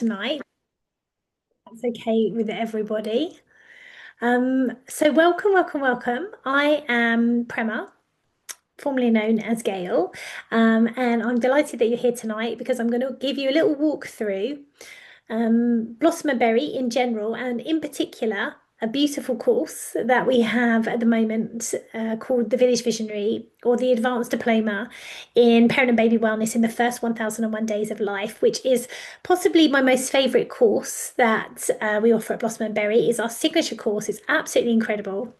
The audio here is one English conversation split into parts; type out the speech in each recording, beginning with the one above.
tonight. That's okay with everybody. So welcome. I am Prema, formerly known as Gail, and I'm delighted that you're here tonight because I'm going to give you a little walk through Blossom and Berry in general, and in particular, a beautiful course that we have at the moment called the Village Visionary or the Advanced Diploma in Parent and Baby Wellness in the first 1001 Days of Life, which is possibly my most favourite course that we offer at Blossom and Berry. Is our signature course. It's absolutely incredible.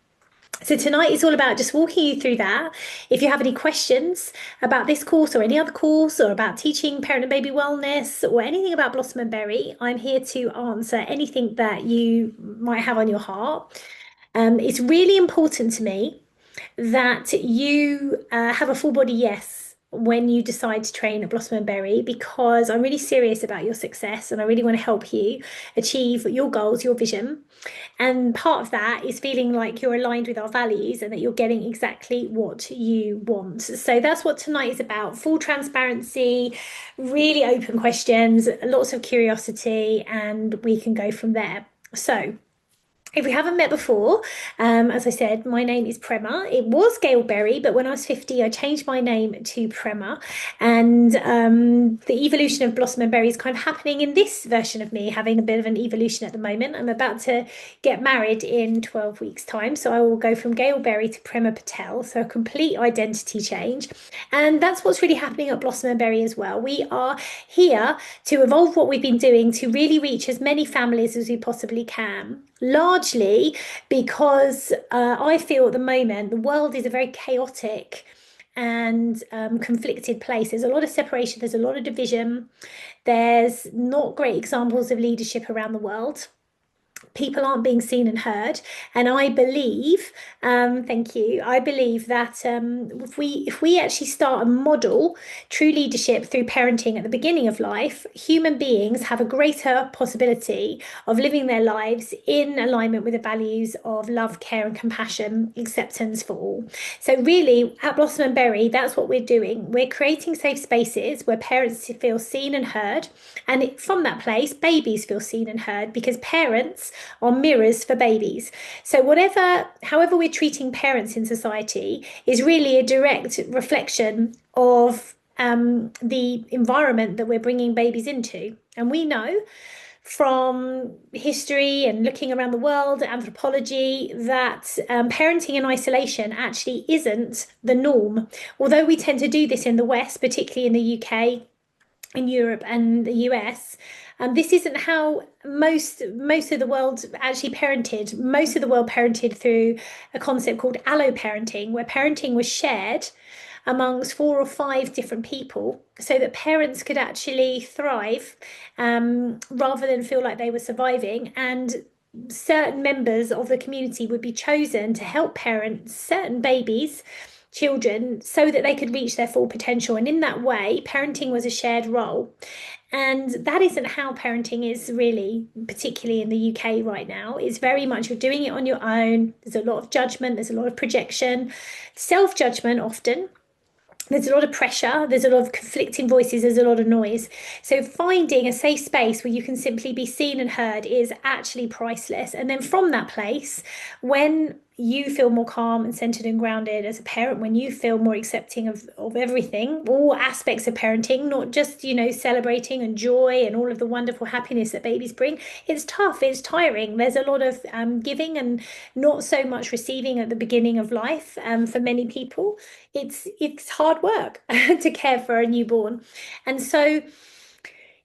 So tonight is all about just walking you through that. If you have any questions about this course or any other course or about teaching parent and baby wellness or anything about Blossom and Berry, I'm here to answer anything that you might have on your heart. It's really important to me that you have a full body yes when you decide to train at Blossom and Berry, because I'm really serious about your success and I really want to help you achieve your goals, your vision. And part of that is feeling like you're aligned with our values and that you're getting exactly what you want. So that's what tonight is about: full transparency, really open questions, lots of curiosity, and we can go from there. So, if we haven't met before, as I said, my name is Prema. It was Gail Berry, but when I was 50, I changed my name to Prema. And the evolution of Blossom and Berry is kind of happening in this version of me, having a bit of an evolution at the moment. I'm about to get married in 12 weeks' time. So I will go from Gail Berry to Prema Patel. So a complete identity change. And that's what's really happening at Blossom and Berry as well. We are here to evolve what we've been doing to really reach as many families as we possibly can, largely because I feel at the moment the world is a very chaotic and conflicted place. There's a lot of separation, there's a lot of division, there's not great examples of leadership around the world. People aren't being seen and heard, and I believe, thank you, I believe that if we actually start a model true leadership through parenting at the beginning of life, human beings have a greater possibility of living their lives in alignment with the values of love, care, and compassion, acceptance for all. So really, at Blossom and Berry, that's what we're doing. We're creating safe spaces where parents feel seen and heard, and from that place, babies feel seen and heard, because parents are mirrors for babies. So however we're treating parents in society is really a direct reflection of the environment that we're bringing babies into. And we know from history and looking around the world, anthropology, that parenting in isolation actually isn't the norm. Although we tend to do this in the West, particularly in the UK, in Europe and the US. This isn't how most of the world actually parented. Most of the world parented through a concept called allo parenting, where parenting was shared amongst 4 or 5 different people so that parents could actually thrive rather than feel like they were surviving. And certain members of the community would be chosen to help parent certain babies, children, so that they could reach their full potential. And in that way, parenting was a shared role. And that isn't how parenting is really, particularly in the UK right now. It's very much you're doing it on your own. There's a lot of judgment, there's a lot of projection, self-judgment often. There's a lot of pressure, there's a lot of conflicting voices, there's a lot of noise. So finding a safe space where you can simply be seen and heard is actually priceless. And then from that place, when you feel more calm and centered and grounded as a parent, when you feel more accepting of everything, all aspects of parenting, not just, celebrating and joy and all of the wonderful happiness that babies bring. It's tough, it's tiring. There's a lot of giving and not so much receiving at the beginning of life. For many people, it's hard work to care for a newborn. And so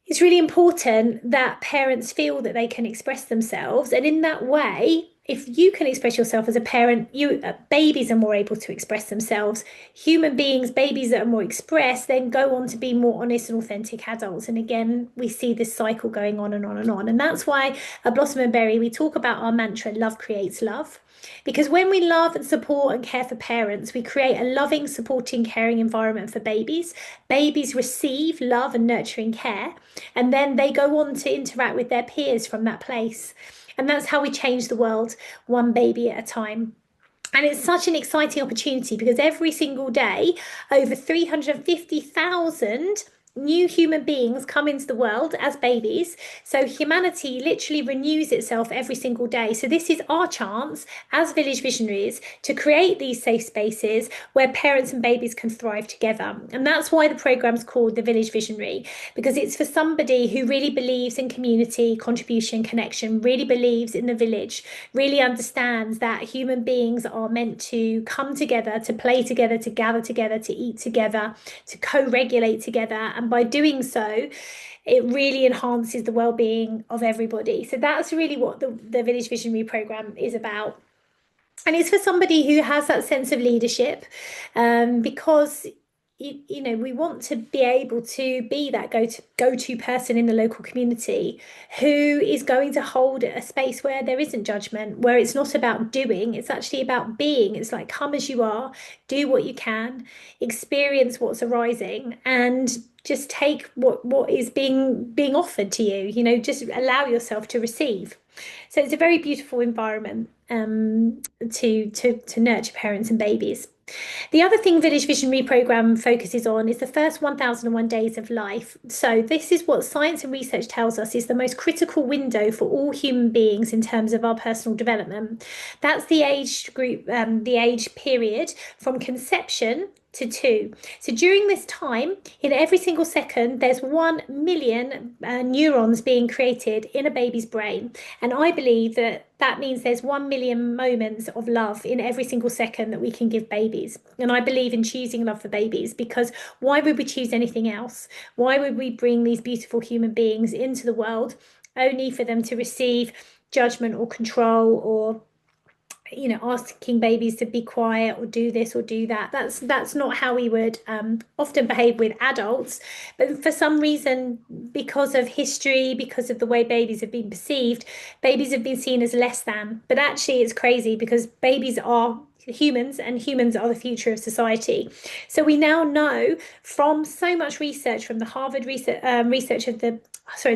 it's really important that parents feel that they can express themselves. And in that way, if you can express yourself as a parent, babies are more able to express themselves. Human beings, babies that are more expressed, then go on to be more honest and authentic adults. And again, we see this cycle going on and on and on. And that's why at Blossom and Berry, we talk about our mantra, love creates love. Because when we love and support and care for parents, we create a loving, supporting, caring environment for babies. Babies receive love and nurturing care, and then they go on to interact with their peers from that place. And that's how we change the world, one baby at a time. And it's such an exciting opportunity because every single day, over 350,000 new human beings come into the world as babies. So humanity literally renews itself every single day. So this is our chance as village visionaries to create these safe spaces where parents and babies can thrive together. And that's why the program's called the Village Visionary, because it's for somebody who really believes in community, contribution, connection, really believes in the village, really understands that human beings are meant to come together, to play together, to gather together, to eat together, to co-regulate together. And by doing so, it really enhances the well-being of everybody. So that's really what the Village Visionary Programme is about. And it's for somebody who has that sense of leadership, because we want to be able to be that go-to person in the local community who is going to hold a space where there isn't judgment, where it's not about doing, it's actually about being. It's like, come as you are, do what you can, experience what's arising, and just take what is being offered to you. Just allow yourself to receive. So it's a very beautiful environment, to nurture parents and babies. The other thing Village Visionary Programme focuses on is the first 1001 days of life. So this is what science and research tells us is the most critical window for all human beings in terms of our personal development. That's the age group, the age period from conception to 2. So during this time, in every single second, there's 1 million neurons being created in a baby's brain. And I believe that means there's 1 million moments of love in every single second that we can give babies. And I believe in choosing love for babies, because why would we choose anything else? Why would we bring these beautiful human beings into the world only for them to receive judgment or control, or asking babies to be quiet or do this or do that? That's not how we would often behave with adults. But for some reason, because of history, because of the way babies have been perceived, babies have been seen as less than. But actually, it's crazy, because babies are humans, and humans are the future of society. So we now know from so much research, from the Harvard research of the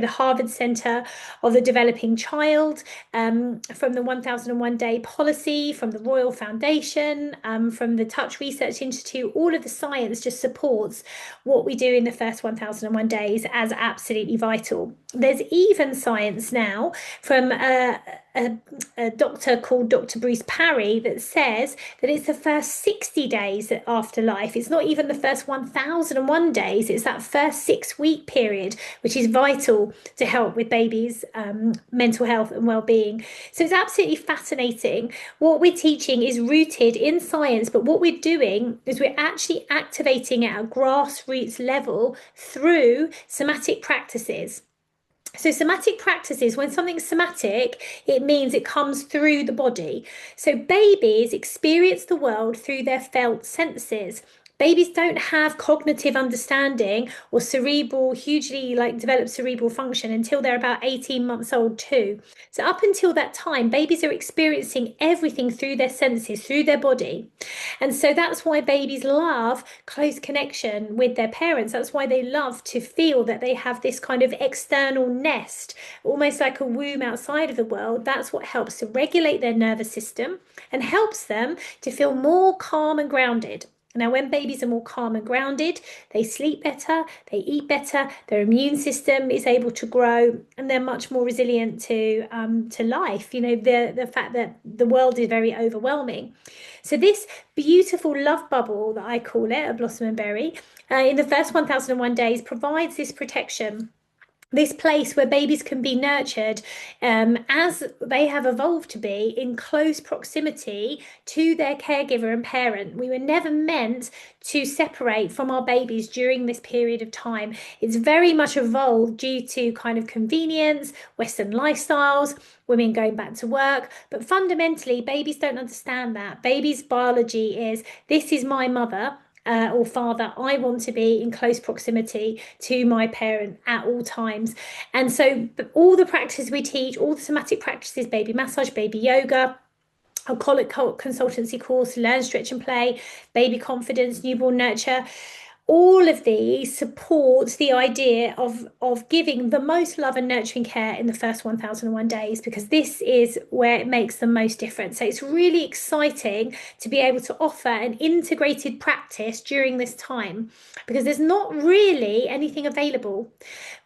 Harvard Center of the Developing Child, from the 1001 Day Policy, from the Royal Foundation, from the Touch Research Institute. All of the science just supports what we do in the first 1001 days as absolutely vital. There's even science now from a doctor called Dr. Bruce Parry that says that it's the first 60 days after life. It's not even the first 1001 days. It's that first 6-week period, which is vital to help with babies' mental health and well-being. So it's absolutely fascinating. What we're teaching is rooted in science, but what we're doing is we're actually activating at a grassroots level through somatic practices. So somatic practices, when something's somatic, it means it comes through the body. So babies experience the world through their felt senses. Babies don't have cognitive understanding or hugely developed cerebral function until they're about 18 months old too. So up until that time, babies are experiencing everything through their senses, through their body. And so that's why babies love close connection with their parents. That's why they love to feel that they have this kind of external nest, almost like a womb outside of the world. That's what helps to regulate their nervous system and helps them to feel more calm and grounded. Now, when babies are more calm and grounded, they sleep better, they eat better, their immune system is able to grow, and they're much more resilient to life. The fact that the world is very overwhelming. So this beautiful love bubble, that I call it, a blossom and berry, in the first 1001 days provides this protection. This place where babies can be nurtured as they have evolved to be, in close proximity to their caregiver and parent. We were never meant to separate from our babies during this period of time. It's very much evolved due to kind of convenience, Western lifestyles, women going back to work. But fundamentally, babies don't understand that. Babies' biology is, this is my mother. Or father, I want to be in close proximity to my parent at all times. And so all the practices we teach, all the somatic practices, baby massage, baby yoga, alcoholic consultancy course, learn, stretch and play, baby confidence, newborn nurture, All of these support the idea of giving the most love and nurturing care in the first 1001 days, because this is where it makes the most difference. So it's really exciting to be able to offer an integrated practice during this time, because there's not really anything available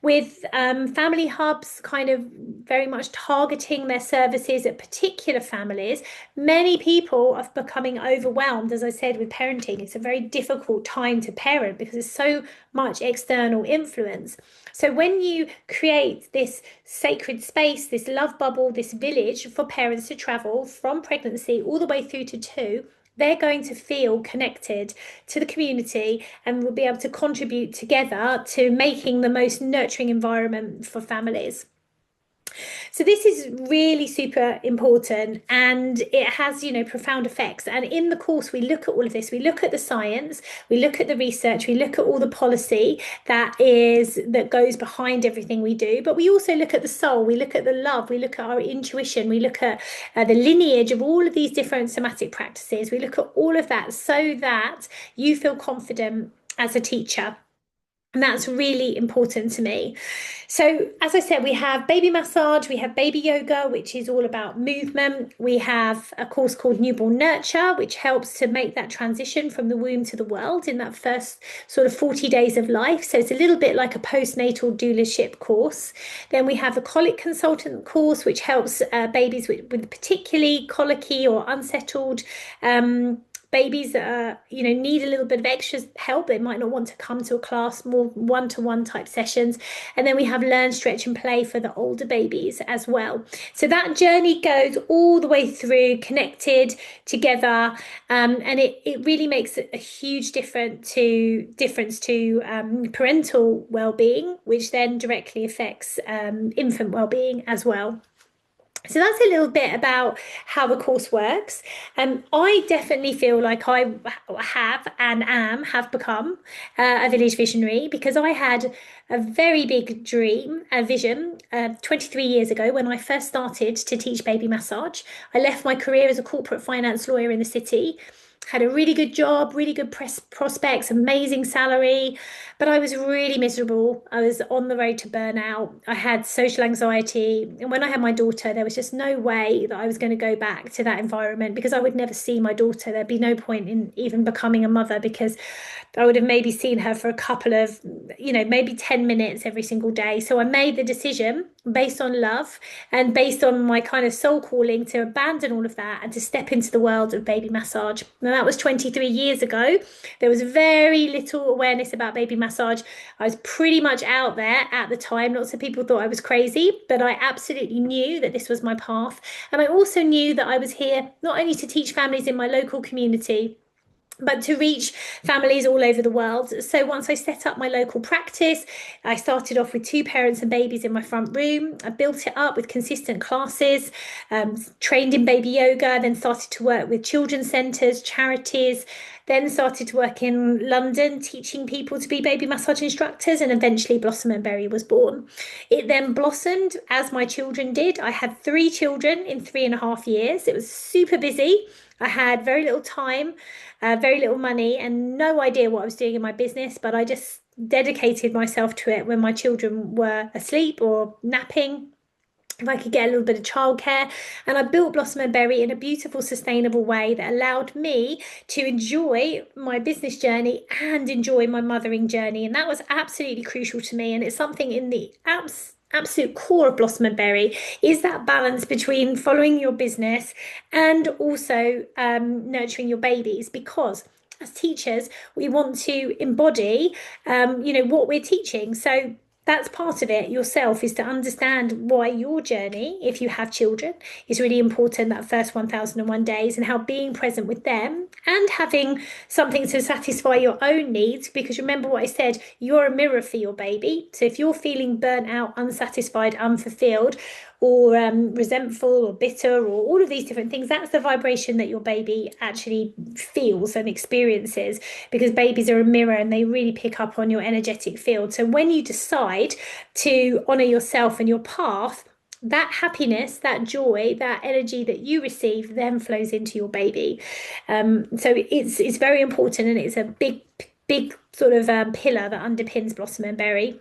with family hubs kind of very much targeting their services at particular families. Many people are becoming overwhelmed, as I said, with parenting. It's a very difficult time to parent because there's so much external influence. So when you create this sacred space, this love bubble, this village for parents to travel from pregnancy all the way through to two, they're going to feel connected to the community and will be able to contribute together to making the most nurturing environment for families. So this is really super important, and it has, profound effects. And in the course, we look at all of this. We look at the science, we look at the research, we look at all the policy that goes behind everything we do. But we also look at the soul, we look at the love, we look at our intuition, we look at the lineage of all of these different somatic practices. We look at all of that so that you feel confident as a teacher. And that's really important to me. So, as I said, we have baby massage, we have baby yoga, which is all about movement. We have a course called Newborn Nurture, which helps to make that transition from the womb to the world in that first sort of 40 days of life. So, it's a little bit like a postnatal doulaship course. Then we have a colic consultant course, which helps babies with particularly colicky or unsettled babies that are, need a little bit of extra help. They might not want to come to a class, more one-to-one type sessions. And then we have learn, stretch and play for the older babies as well. So that journey goes all the way through, connected together, and it really makes a huge difference to parental well-being, which then directly affects infant well-being as well. So that's a little bit about how the course works. I definitely feel like I have become a village visionary, because I had a very big dream, a vision, 23 years ago when I first started to teach baby massage. I left my career as a corporate finance lawyer in the city, had a really good job, really good prospects, amazing salary, but I was really miserable. I was on the road to burnout. I had social anxiety. And when I had my daughter, there was just no way that I was going to go back to that environment, because I would never see my daughter. There'd be no point in even becoming a mother, because I would have maybe seen her for a couple of, maybe 10 minutes every single day. So I made the decision based on love and based on my kind of soul calling to abandon all of that and to step into the world of baby massage. Now, that was 23 years ago. There was very little awareness about baby massage. I was pretty much out there at the time. Lots of people thought I was crazy, but I absolutely knew that this was my path. And I also knew that I was here not only to teach families in my local community, but to reach families all over the world. So once I set up my local practice, I started off with 2 parents and babies in my front room. I built it up with consistent classes, trained in baby yoga, then started to work with children's centres, charities, then started to work in London teaching people to be baby massage instructors, and eventually Blossom and Berry was born. It then blossomed as my children did. I had 3 children in 3.5 years. It was super busy. I had very little time, very little money, and no idea what I was doing in my business, but I just dedicated myself to it when my children were asleep or napping, if I could get a little bit of childcare. And I built Blossom and Berry in a beautiful, sustainable way that allowed me to enjoy my business journey and enjoy my mothering journey. And that was absolutely crucial to me. And it's something in the absolute core of Blossom and Berry, is that balance between following your business and also nurturing your babies, because as teachers we want to embody what we're teaching. So that's part of it yourself, is to understand why your journey, if you have children, is really important, that first 1001 days, and how being present with them and having something to satisfy your own needs, because remember what I said, you're a mirror for your baby. So if you're feeling burnt out, unsatisfied, unfulfilled, or resentful or bitter, or all of these different things, that's the vibration that your baby actually feels and experiences, because babies are a mirror and they really pick up on your energetic field. So when you decide to honor yourself and your path, that happiness, that joy, that energy that you receive then flows into your baby. So it's very important, and it's a big big sort of pillar that underpins Blossom and Berry.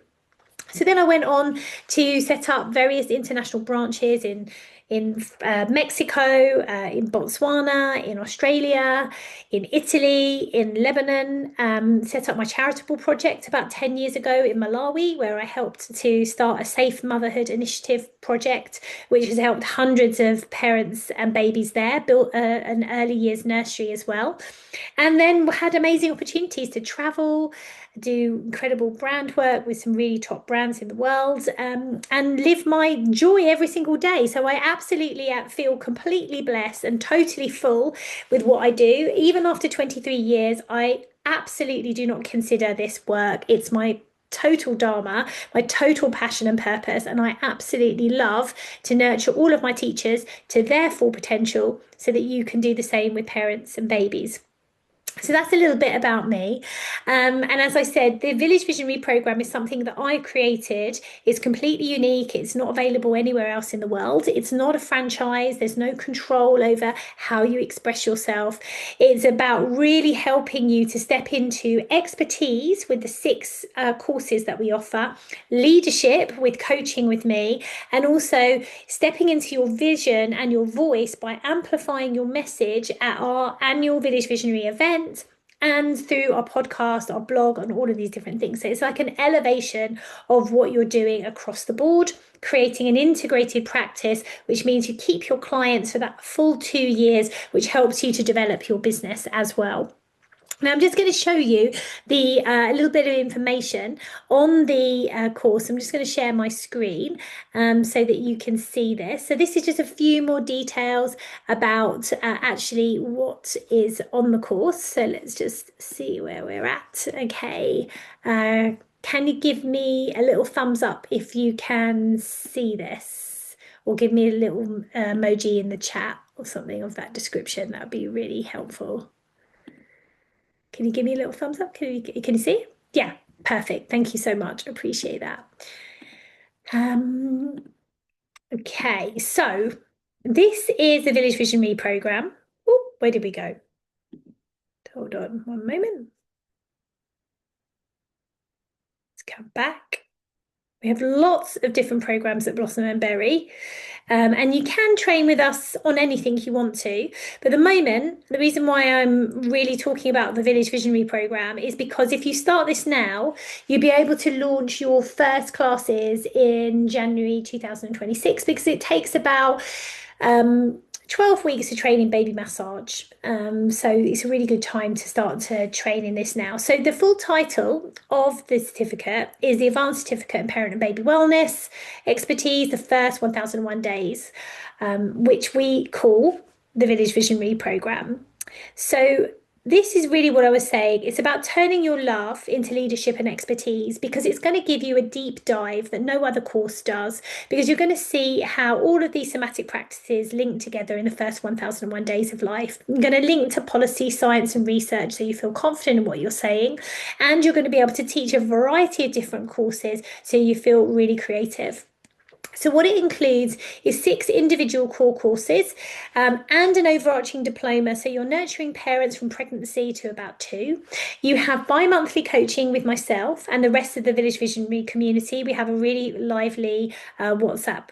So then I went on to set up various international branches in Mexico, in Botswana, in Australia, in Italy, in Lebanon. Set up my charitable project about 10 years ago in Malawi, where I helped to start a safe motherhood initiative project, which has helped hundreds of parents and babies there. Built an early years nursery as well, and then had amazing opportunities to travel, do incredible brand work with some really top brands in the world, and live my joy every single day. So I absolutely feel completely blessed and totally full with what I do. Even after 23 years, I absolutely do not consider this work. It's my total dharma, my total passion and purpose, and I absolutely love to nurture all of my teachers to their full potential so that you can do the same with parents and babies. So that's a little bit about me. And as I said, the Village Visionary Programme is something that I created. It's completely unique. It's not available anywhere else in the world. It's not a franchise. There's no control over how you express yourself. It's about really helping you to step into expertise with the six courses that we offer, leadership with coaching with me, and also stepping into your vision and your voice by amplifying your message at our annual Village Visionary event and through our podcast, our blog, and all of these different things. So it's like an elevation of what you're doing across the board, creating an integrated practice, which means you keep your clients for that full 2 years, which helps you to develop your business as well. Now I'm just going to show you the a little bit of information on the course. I'm just going to share my screen so that you can see this. So this is just a few more details about actually what is on the course. So let's just see where we're at. Okay. Can you give me a little thumbs up if you can see this? Or give me a little emoji in the chat or something of that description. That would be really helpful. Can you give me a little thumbs up? Can you see? Yeah, perfect. Thank you so much. Appreciate that. Okay, so this is the Village Visionary Programme. Oh, where did we go? Hold on one moment. Let's come back. We have lots of different programs at Blossom and Berry. And you can train with us on anything you want to. But at the moment, the reason why I'm really talking about the Village Visionary Programme is because if you start this now, you'll be able to launch your first classes in January 2026, because it takes about 12 weeks to train in baby massage. So it's a really good time to start to train in this now. So the full title of the certificate is the Advanced Certificate in Parent and Baby Wellness Expertise, the first 1001 days, which we call the Village Visionary Programme. So this is really what I was saying. It's about turning your love into leadership and expertise, because it's going to give you a deep dive that no other course does, because you're going to see how all of these somatic practices link together in the first 1001 days of life. I'm going to link to policy, science, and research so you feel confident in what you're saying. And you're going to be able to teach a variety of different courses so you feel really creative. So what it includes is 6 individual core courses and an overarching diploma. So you're nurturing parents from pregnancy to about 2. You have bi-monthly coaching with myself and the rest of the Village Visionary community. We have a really lively WhatsApp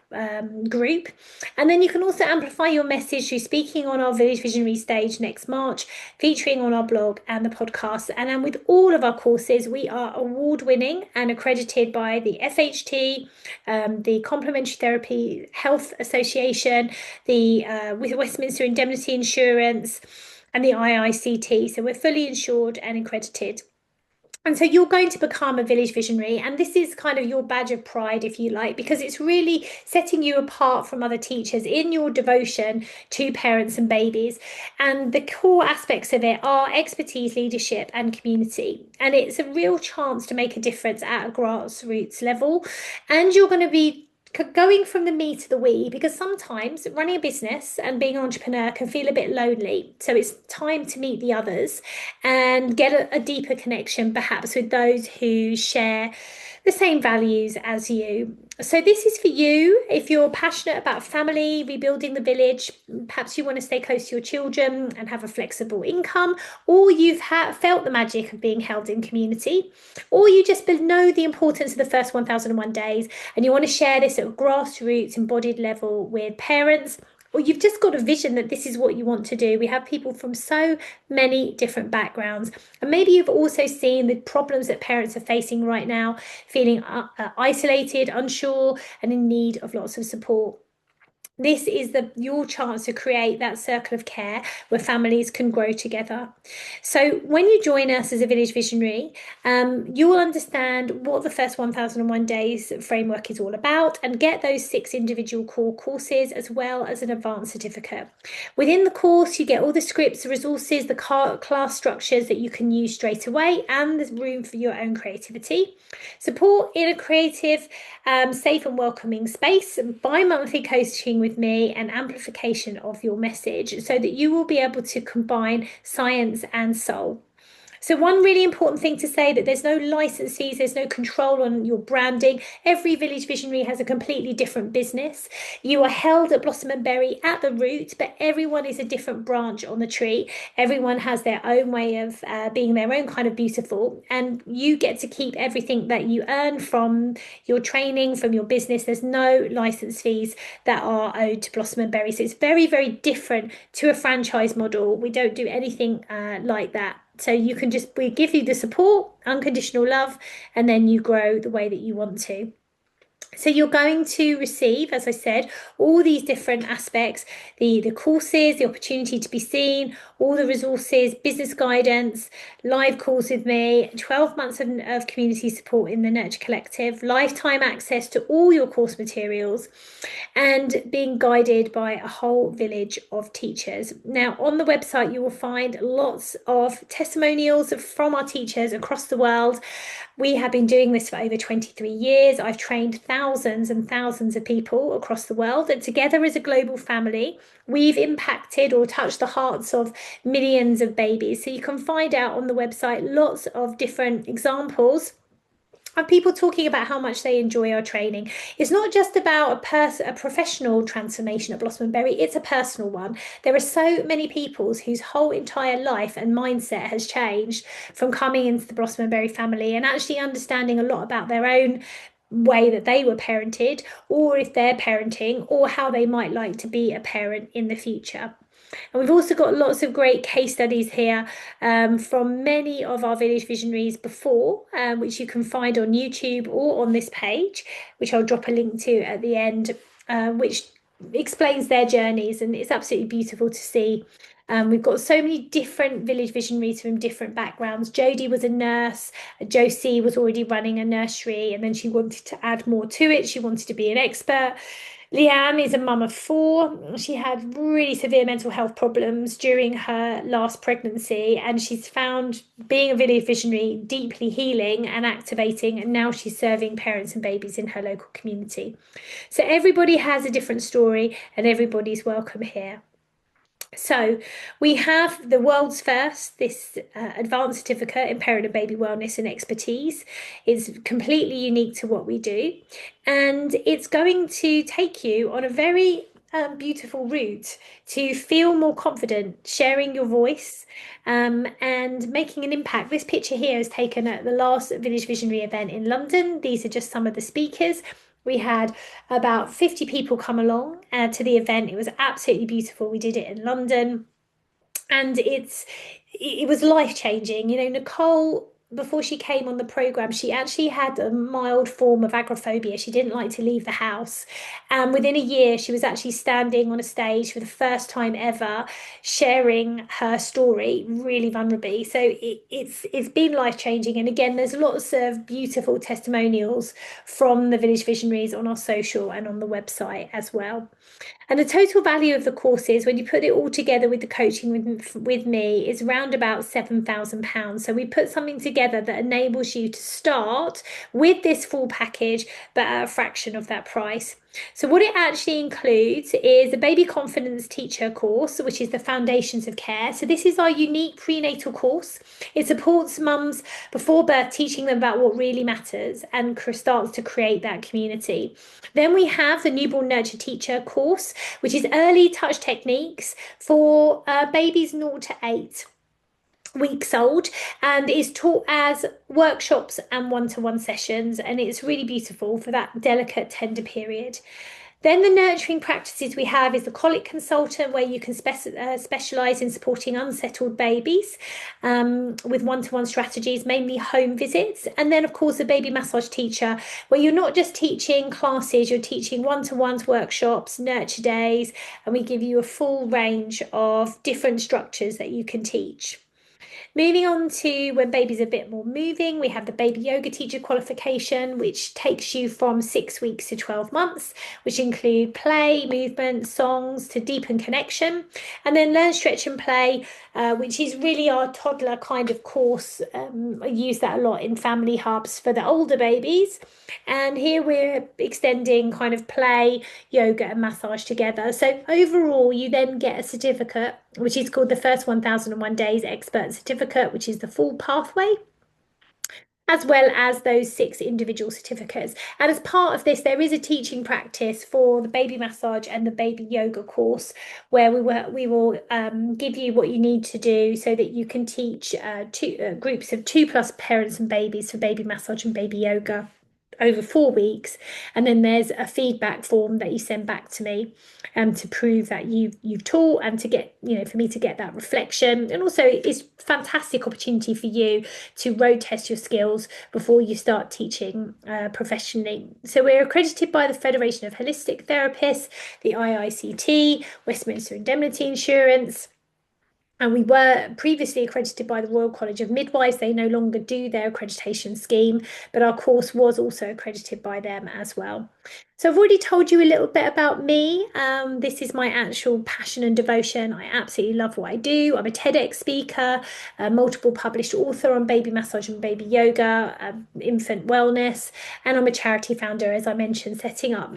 group. And then you can also amplify your message through speaking on our Village Visionary stage next March, featuring on our blog and the podcast. And then with all of our courses, we are award-winning and accredited by the FHT, the Complementary Therapy Health Association, the with Westminster Indemnity Insurance, and the IICT. So we're fully insured and accredited. And so you're going to become a Village Visionary, and this is kind of your badge of pride, if you like, because it's really setting you apart from other teachers in your devotion to parents and babies. And the core aspects of it are expertise, leadership, and community. And it's a real chance to make a difference at a grassroots level. And you're going to be going from the me to the we, because sometimes running a business and being an entrepreneur can feel a bit lonely. So it's time to meet the others and get a deeper connection, perhaps with those who share the same values as you. So this is for you if you're passionate about family, rebuilding the village, perhaps you want to stay close to your children and have a flexible income, or you've felt the magic of being held in community, or you just know the importance of the first 1001 days and you want to share this at a grassroots embodied level with parents, or you've just got a vision that this is what you want to do. We have people from so many different backgrounds. And maybe you've also seen the problems that parents are facing right now, feeling isolated, unsure, and in need of lots of support. This is your chance to create that circle of care where families can grow together. So when you join us as a village visionary, you will understand what the first 1001 days framework is all about and get those 6 individual core courses as well as an advanced certificate. Within the course, you get all the scripts, the resources, the class structures that you can use straight away, and there's room for your own creativity. Support in a creative, safe and welcoming space, bi-monthly coaching with me, and amplification of your message so that you will be able to combine science and soul. So one really important thing to say that there's no license fees, there's no control on your branding. Every village visionary has a completely different business. You are held at Blossom and Berry at the root, but everyone is a different branch on the tree. Everyone has their own way of being their own kind of beautiful, and you get to keep everything that you earn from your training, from your business. There's no license fees that are owed to Blossom and Berry. So it's very, very different to a franchise model. We don't do anything like that. So you can we give you the support, unconditional love, and then you grow the way that you want to. So you're going to receive, as I said, all these different aspects, the courses, the opportunity to be seen, all the resources, business guidance, live calls with me, 12 months of community support in the Nurture Collective, lifetime access to all your course materials, and being guided by a whole village of teachers. Now, on the website, you will find lots of testimonials from our teachers across the world. We have been doing this for over 23 years. I've trained thousands and thousands of people across the world, and together as a global family, we've impacted or touched the hearts of millions of babies. So you can find out on the website lots of different examples of people talking about how much they enjoy our training. It's not just about a professional transformation at Blossom and Berry, it's a personal one. There are so many people whose whole entire life and mindset has changed from coming into the Blossom and Berry family and actually understanding a lot about their own way that they were parented, or if they're parenting, or how they might like to be a parent in the future. And we've also got lots of great case studies here from many of our village visionaries before, which you can find on YouTube or on this page, which I'll drop a link to at the end, which explains their journeys. And it's absolutely beautiful to see. We've got so many different village visionaries from different backgrounds. Jodie was a nurse, Josie was already running a nursery, and then she wanted to add more to it. She wanted to be an expert. Leanne is a mum of 4. She had really severe mental health problems during her last pregnancy, and she's found being a village visionary deeply healing and activating, and now she's serving parents and babies in her local community. So everybody has a different story, and everybody's welcome here. So we have the world's first, this advanced certificate in parent and baby wellness and expertise. It's completely unique to what we do. And it's going to take you on a very beautiful route to feel more confident, sharing your voice and making an impact. This picture here is taken at the last Village Visionary event in London. These are just some of the speakers. We had about 50 people come along to the event. It was absolutely beautiful. We did it in London, and it was life-changing. You know, Nicole, before she came on the program, she actually had a mild form of agoraphobia. She didn't like to leave the house. And within a year, she was actually standing on a stage for the first time ever, sharing her story really vulnerably. So it's been life-changing. And again, there's lots of beautiful testimonials from the Village Visionaries on our social and on the website as well. And the total value of the courses, when you put it all together with the coaching with me, is around about £7,000. So we put something together together that enables you to start with this full package, but at a fraction of that price. So what it actually includes is a baby confidence teacher course, which is the foundations of care. So this is our unique prenatal course. It supports mums before birth, teaching them about what really matters and starts to create that community. Then we have the newborn nurture teacher course, which is early touch techniques for babies 0 to 8 weeks old, and is taught as workshops and one-to-one sessions, and it's really beautiful for that delicate tender period. Then the nurturing practices we have is the colic consultant, where you can specialise in supporting unsettled babies with one-to-one strategies, mainly home visits. And then, of course, the baby massage teacher, where you're not just teaching classes, you're teaching one-to-ones, workshops, nurture days, and we give you a full range of different structures that you can teach. Moving on to when baby's a bit more moving, we have the baby yoga teacher qualification, which takes you from 6 weeks to 12 months, which include play, movement, songs to deepen connection. And then learn, stretch and play, which is really our toddler kind of course. I use that a lot in family hubs for the older babies. And here we're extending kind of play, yoga and massage together. So overall, you then get a certificate, which is called the First 1001 Days Expert Certificate, which is the full pathway, as well as those 6 individual certificates. And as part of this, there is a teaching practice for the baby massage and the baby yoga course, where we will give you what you need to do so that you can teach groups of 2+ parents and babies for baby massage and baby yoga over 4 weeks. And then there's a feedback form that you send back to me to prove that you've taught, and to get, for me to get that reflection. And also it's a fantastic opportunity for you to road test your skills before you start teaching professionally. So we're accredited by the Federation of Holistic Therapists, the IICT, Westminster Indemnity Insurance. And we were previously accredited by the Royal College of Midwives. They no longer do their accreditation scheme, but our course was also accredited by them as well. So I've already told you a little bit about me. This is my actual passion and devotion. I absolutely love what I do. I'm a TEDx speaker, a multiple published author on baby massage and baby yoga, infant wellness, and I'm a charity founder, as I mentioned, setting up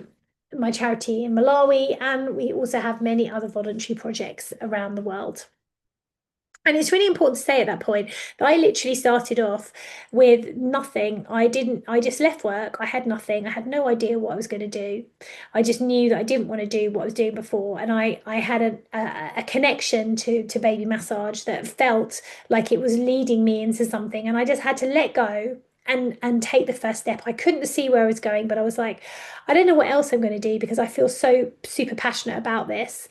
my charity in Malawi, and we also have many other voluntary projects around the world. And it's really important to say at that point that I literally started off with nothing. I just left work. I had nothing. I had no idea what I was going to do. I just knew that I didn't want to do what I was doing before. And I had a connection to baby massage that felt like it was leading me into something. And I just had to let go and take the first step. I couldn't see where I was going, but I was like, I don't know what else I'm going to do, because I feel so super passionate about this.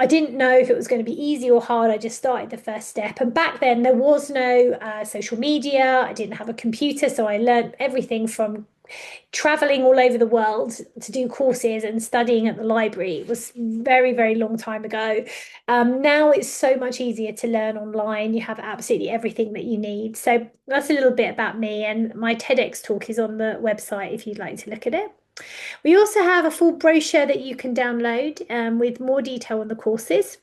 I didn't know if it was going to be easy or hard. I just started the first step. And back then, there was no social media. I didn't have a computer. So I learned everything from traveling all over the world to do courses and studying at the library. It was very, very long time ago. Now it's so much easier to learn online. You have absolutely everything that you need. So that's a little bit about me. And my TEDx talk is on the website if you'd like to look at it. We also have a full brochure that you can download with more detail on the courses.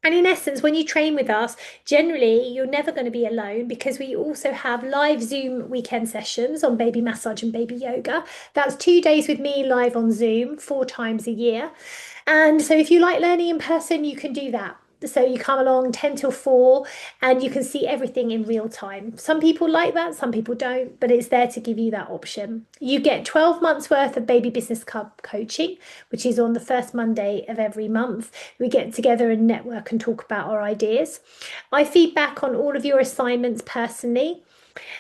And in essence, when you train with us, generally you're never going to be alone, because we also have live Zoom weekend sessions on baby massage and baby yoga. That's 2 days with me live on Zoom 4 times a year. And so if you like learning in person, you can do that. So you come along 10 till 4 and you can see everything in real time. Some people like that, some people don't, but it's there to give you that option. You get 12 months worth of Baby Business Club coaching, which is on the first Monday of every month. We get together and network and talk about our ideas. I feed back on all of your assignments personally.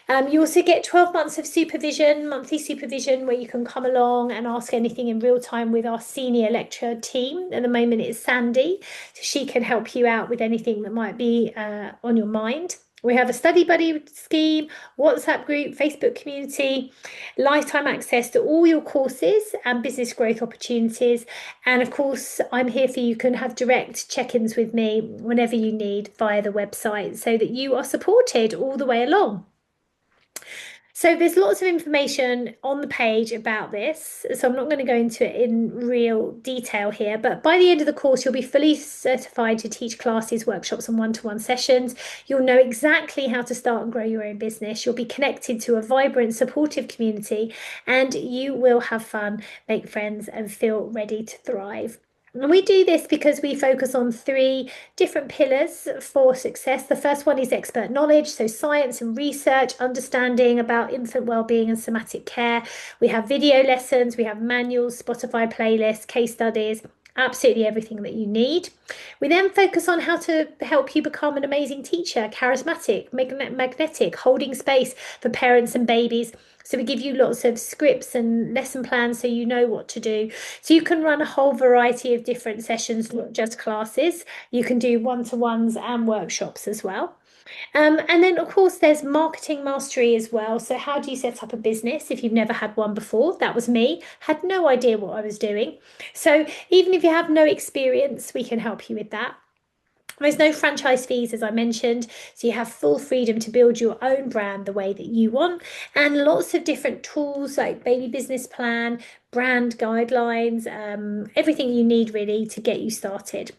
You also get 12 months of supervision, monthly supervision, where you can come along and ask anything in real time with our senior lecturer team. At the moment, it's Sandy, so she can help you out with anything that might be on your mind. We have a study buddy scheme, WhatsApp group, Facebook community, lifetime access to all your courses and business growth opportunities. And of course, I'm here for you. You can have direct check-ins with me whenever you need via the website, so that you are supported all the way along. So there's lots of information on the page about this. So I'm not going to go into it in real detail here, but by the end of the course, you'll be fully certified to teach classes, workshops, and one-to-one sessions. You'll know exactly how to start and grow your own business. You'll be connected to a vibrant, supportive community, and you will have fun, make friends, and feel ready to thrive. And we do this because we focus on three different pillars for success. The first one is expert knowledge, so science and research, understanding about infant well-being and somatic care. We have video lessons, we have manuals, Spotify playlists, case studies, absolutely everything that you need. We then focus on how to help you become an amazing teacher, charismatic, magnetic, holding space for parents and babies. So we give you lots of scripts and lesson plans so you know what to do. So you can run a whole variety of different sessions, not just classes. You can do one-to-ones and workshops as well. And then, of course, there's marketing mastery as well. So, how do you set up a business if you've never had one before? That was me, had no idea what I was doing. So, even if you have no experience, we can help you with that. There's no franchise fees, as I mentioned, so you have full freedom to build your own brand the way that you want, and lots of different tools like baby business plan, brand guidelines, everything you need really to get you started.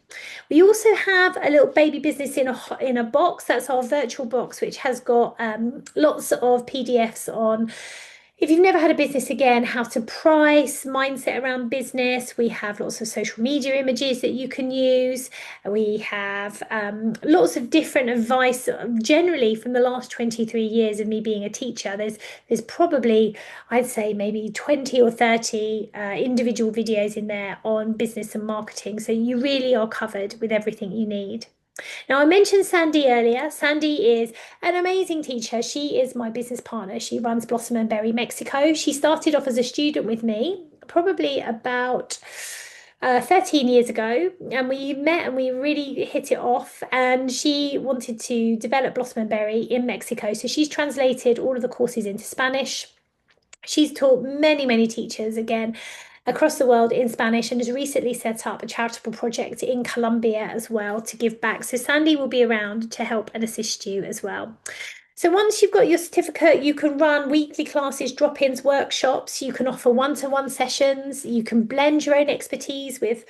We also have a little baby business in a box. That's our virtual box, which has got lots of PDFs on if you've never had a business again, how to price, mindset around business. We have lots of social media images that you can use. We have lots of different advice, generally from the last 23 years of me being a teacher. There's probably, I'd say, maybe 20 or 30 individual videos in there on business and marketing. So you really are covered with everything you need. Now, I mentioned Sandy earlier. Sandy is an amazing teacher. She is my business partner. She runs Blossom and Berry Mexico. She started off as a student with me, probably about 13 years ago, and we met and we really hit it off. And she wanted to develop Blossom and Berry in Mexico. So she's translated all of the courses into Spanish. She's taught many, many teachers again across the world in Spanish and has recently set up a charitable project in Colombia as well to give back. So Sandy will be around to help and assist you as well. So once you've got your certificate, you can run weekly classes, drop-ins, workshops. You can offer one-to-one sessions. You can blend your own expertise with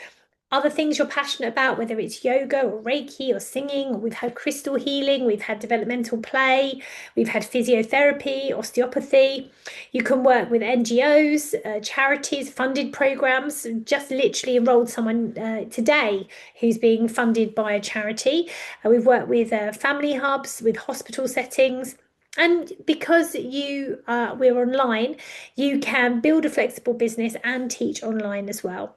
other things you're passionate about, whether it's yoga or Reiki or singing. We've had crystal healing, we've had developmental play, we've had physiotherapy, osteopathy. You can work with NGOs, charities, funded programs. Just literally enrolled someone today who's being funded by a charity. We've worked with family hubs, with hospital settings. And because we're online, you can build a flexible business and teach online as well.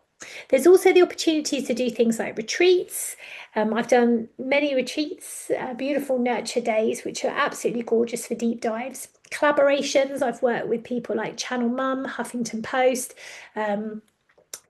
There's also the opportunity to do things like retreats. I've done many retreats, beautiful nurture days, which are absolutely gorgeous for deep dives. Collaborations, I've worked with people like Channel Mum, Huffington Post,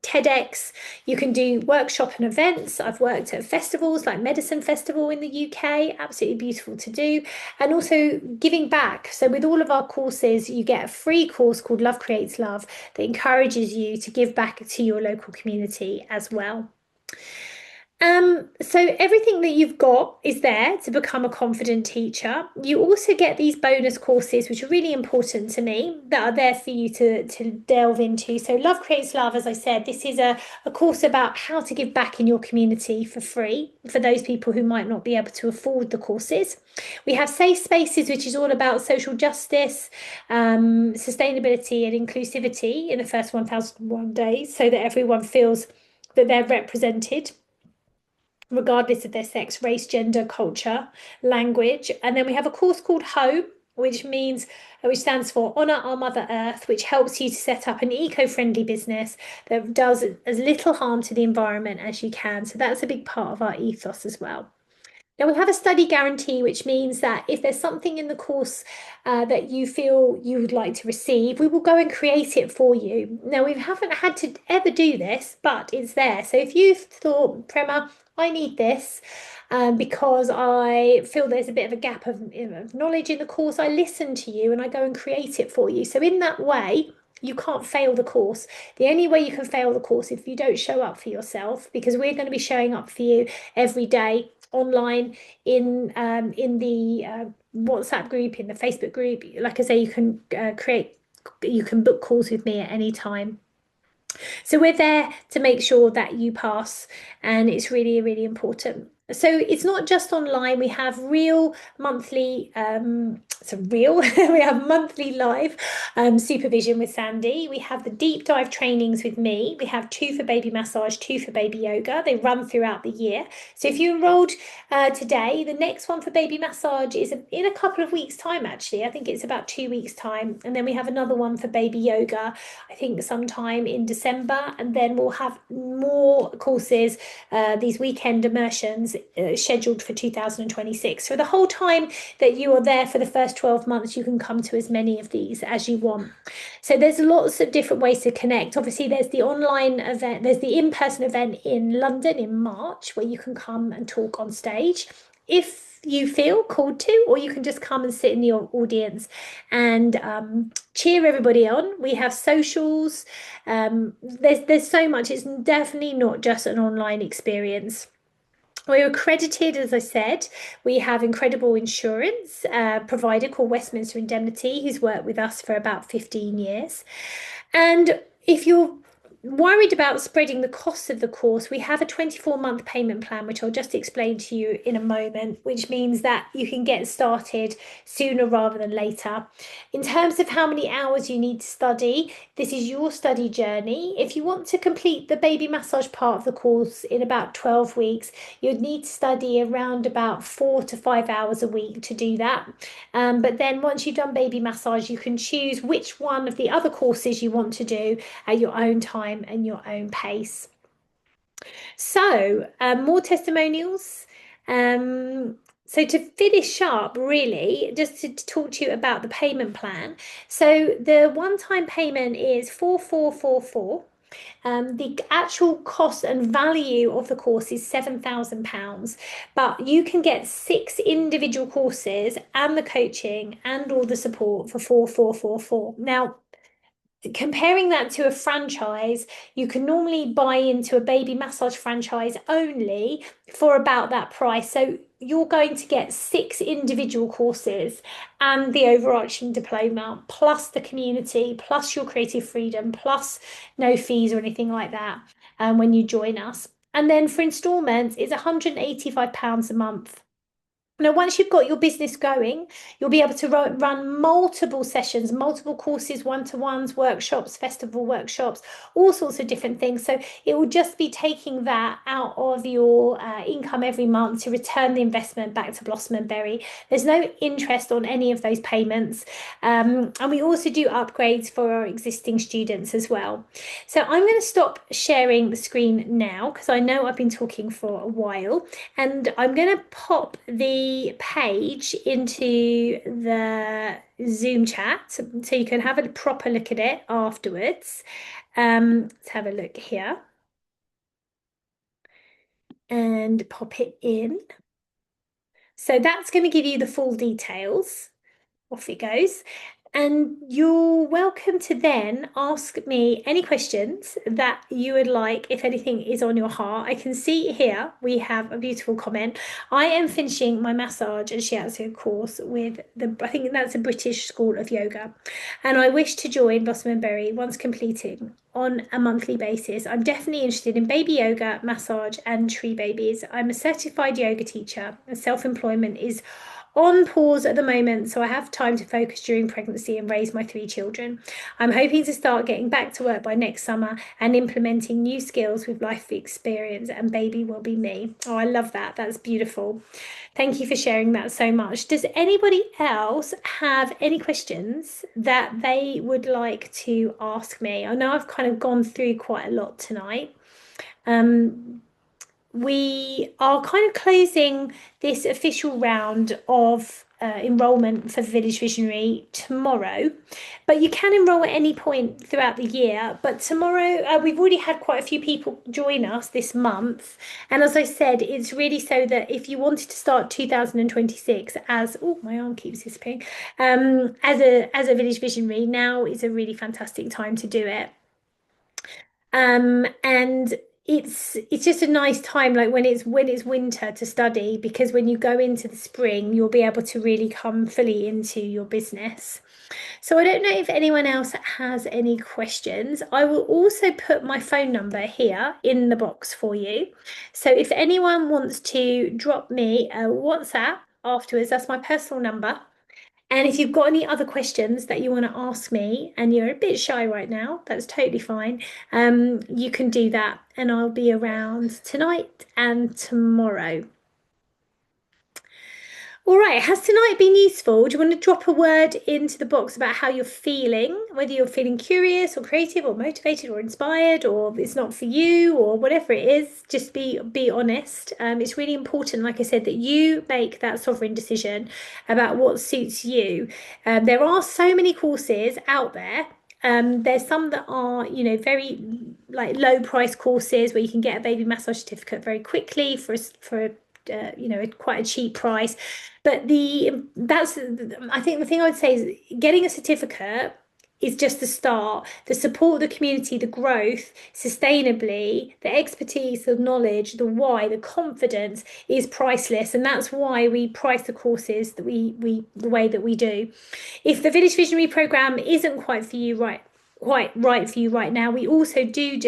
TEDx. You can do workshop and events. I've worked at festivals like Medicine Festival in the UK, absolutely beautiful to do. And also giving back. So with all of our courses, you get a free course called Love Creates Love that encourages you to give back to your local community as well. So everything that you've got is there to become a confident teacher. You also get these bonus courses, which are really important to me, that are there for you to delve into. So Love Creates Love, as I said, this is a course about how to give back in your community for free for those people who might not be able to afford the courses. We have Safe Spaces, which is all about social justice, sustainability and inclusivity in the first 1001 days so that everyone feels that they're represented, regardless of their sex, race, gender, culture, language. And then we have a course called Home, which stands for Honour Our Mother Earth, which helps you to set up an eco-friendly business that does as little harm to the environment as you can. So that's a big part of our ethos as well. Now, we have a study guarantee, which means that if there's something in the course that you feel you would like to receive, we will go and create it for you. Now, we haven't had to ever do this, but it's there. So if you've thought, Prema, I need this because I feel there's a bit of a gap of knowledge in the course, I listen to you and I go and create it for you. So in that way, you can't fail the course. The only way you can fail the course is if you don't show up for yourself, because we're going to be showing up for you every day online in the WhatsApp group, in the Facebook group. Like I say, you can you can book calls with me at any time. So we're there to make sure that you pass, and it's really, really important. So it's not just online. We have real monthly, we have monthly live supervision with Sandy. We have the deep dive trainings with me. We have two for baby massage, two for baby yoga. They run throughout the year. So if you enrolled today, the next one for baby massage is in a couple of weeks' time, actually. I think it's about 2 weeks' time. And then we have another one for baby yoga, I think sometime in December, and then we'll have more courses, these weekend immersions scheduled for 2026. So the whole time that you are there for the first 12 months, you can come to as many of these as you want. So there's lots of different ways to connect. Obviously, there's the online event, there's the in-person event in London in March where you can come and talk on stage if you feel called to, or you can just come and sit in the audience and cheer everybody on. We have socials. There's so much. It's definitely not just an online experience. We're accredited, as I said. We have incredible insurance provider called Westminster Indemnity, who's worked with us for about 15 years. And if you're worried about spreading the costs of the course, we have a 24-month payment plan, which I'll just explain to you in a moment, which means that you can get started sooner rather than later. In terms of how many hours you need to study, this is your study journey. If you want to complete the baby massage part of the course in about 12 weeks, you'd need to study around about 4 to 5 hours a week to do that. But then once you've done baby massage, you can choose which one of the other courses you want to do at your own time and your own pace. So, more testimonials. So to finish up, really, just to talk to you about the payment plan. So the one-time payment is 4444. The actual cost and value of the course is £7,000, but you can get 6 individual courses and the coaching and all the support for 4444. Now, comparing that to a franchise, you can normally buy into a baby massage franchise only for about that price. So you're going to get 6 individual courses and the overarching diploma, plus the community, plus your creative freedom, plus no fees or anything like that when you join us. And then for installments, it's £185 a month. Now, once you've got your business going, you'll be able to run multiple sessions, multiple courses, one-to-ones, workshops, festival workshops, all sorts of different things. So it will just be taking that out of your income every month to return the investment back to Blossom and Berry. There's no interest on any of those payments. And we also do upgrades for our existing students as well. So I'm going to stop sharing the screen now because I know I've been talking for a while, and I'm going to pop the page into the Zoom chat so you can have a proper look at it afterwards. Let's have a look here and pop it in. So that's going to give you the full details. Off it goes. And you're welcome to then ask me any questions that you would like, if anything is on your heart. I can see here we have a beautiful comment. I am finishing my massage and shiatsu course with I think that's a British School of Yoga, and I wish to join Blossom and Berry once completing on a monthly basis. I'm definitely interested in baby yoga, massage, and tree babies. I'm a certified yoga teacher, and self-employment is on pause at the moment, so I have time to focus during pregnancy and raise my 3 children. I'm hoping to start getting back to work by next summer and implementing new skills with life experience, and baby will be me. Oh, I love that. That's beautiful. Thank you for sharing that so much. Does anybody else have any questions that they would like to ask me? I know I've kind of gone through quite a lot tonight. We are kind of closing this official round of enrolment for the Village Visionary tomorrow, but you can enroll at any point throughout the year. But tomorrow, we've already had quite a few people join us this month, and as I said, it's really so that if you wanted to start 2026 as, oh, my arm keeps disappearing, as a Village Visionary, now is a really fantastic time to do it. And it's just a nice time, like when it's winter, to study, because when you go into the spring, you'll be able to really come fully into your business. So I don't know if anyone else has any questions. I will also put my phone number here in the box for you. So if anyone wants to drop me a WhatsApp afterwards, that's my personal number. And if you've got any other questions that you want to ask me and you're a bit shy right now, that's totally fine. You can do that, and I'll be around tonight and tomorrow. All right, has tonight been useful? Do you want to drop a word into the box about how you're feeling, whether you're feeling curious or creative or motivated or inspired, or it's not for you, or whatever it is? Just be honest. It's really important, like I said, that you make that sovereign decision about what suits you. There are so many courses out there. There's some that are, very like low price courses where you can get a baby massage certificate very quickly quite a cheap price. But I think the thing I would say is getting a certificate is just the start. The support of the community, the growth, sustainably, the expertise, the knowledge, the why, the confidence is priceless. And that's why we price the courses that we the way that we do. If the Village Visionary Programme isn't quite right for you right now, we also do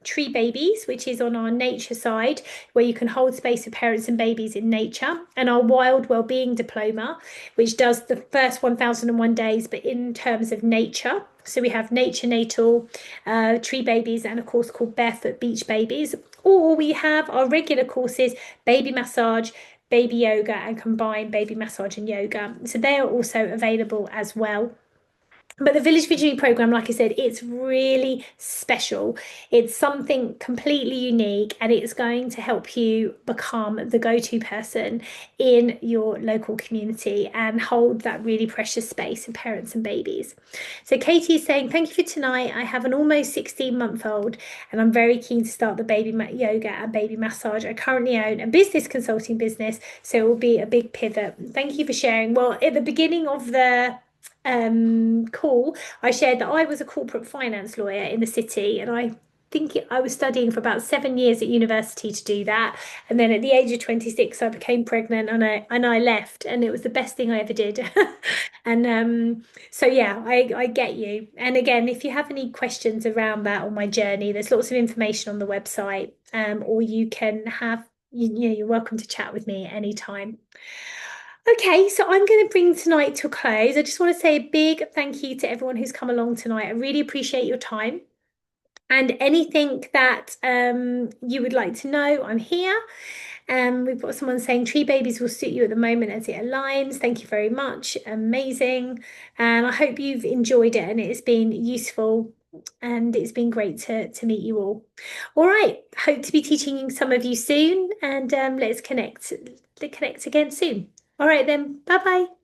Tree Babies, which is on our nature side, where you can hold space for parents and babies in nature, and our Wild Wellbeing Diploma, which does the first 1001 days, but in terms of nature. So we have Nature Natal, Tree Babies, and a course called Barefoot Beach Babies. Or we have our regular courses, Baby Massage, Baby Yoga, and Combined Baby Massage and Yoga. So they are also available as well. But the Village Visionary Programme, like I said, it's really special. It's something completely unique, and it's going to help you become the go-to person in your local community and hold that really precious space for parents and babies. So Katie is saying, thank you for tonight. I have an almost 16-month-old and I'm very keen to start the baby yoga and baby massage. I currently own a business consulting business, so it will be a big pivot. Thank you for sharing. Well, at the beginning of the call, I shared that I was a corporate finance lawyer in the city, and I think I was studying for about 7 years at university to do that. And then at the age of 26, I became pregnant and I left, and it was the best thing I ever did. And so yeah, I get you. And again, if you have any questions around that or my journey, there's lots of information on the website, or you can you're welcome to chat with me anytime. Okay, so I'm going to bring tonight to a close. I just want to say a big thank you to everyone who's come along tonight. I really appreciate your time. And anything that you would like to know, I'm here. We've got someone saying Tree Babies will suit you at the moment as it aligns. Thank you very much. Amazing. And I hope you've enjoyed it and it's been useful, and it's been great to meet you all. All right, hope to be teaching some of you soon, and let's connect again soon. All right then, bye bye.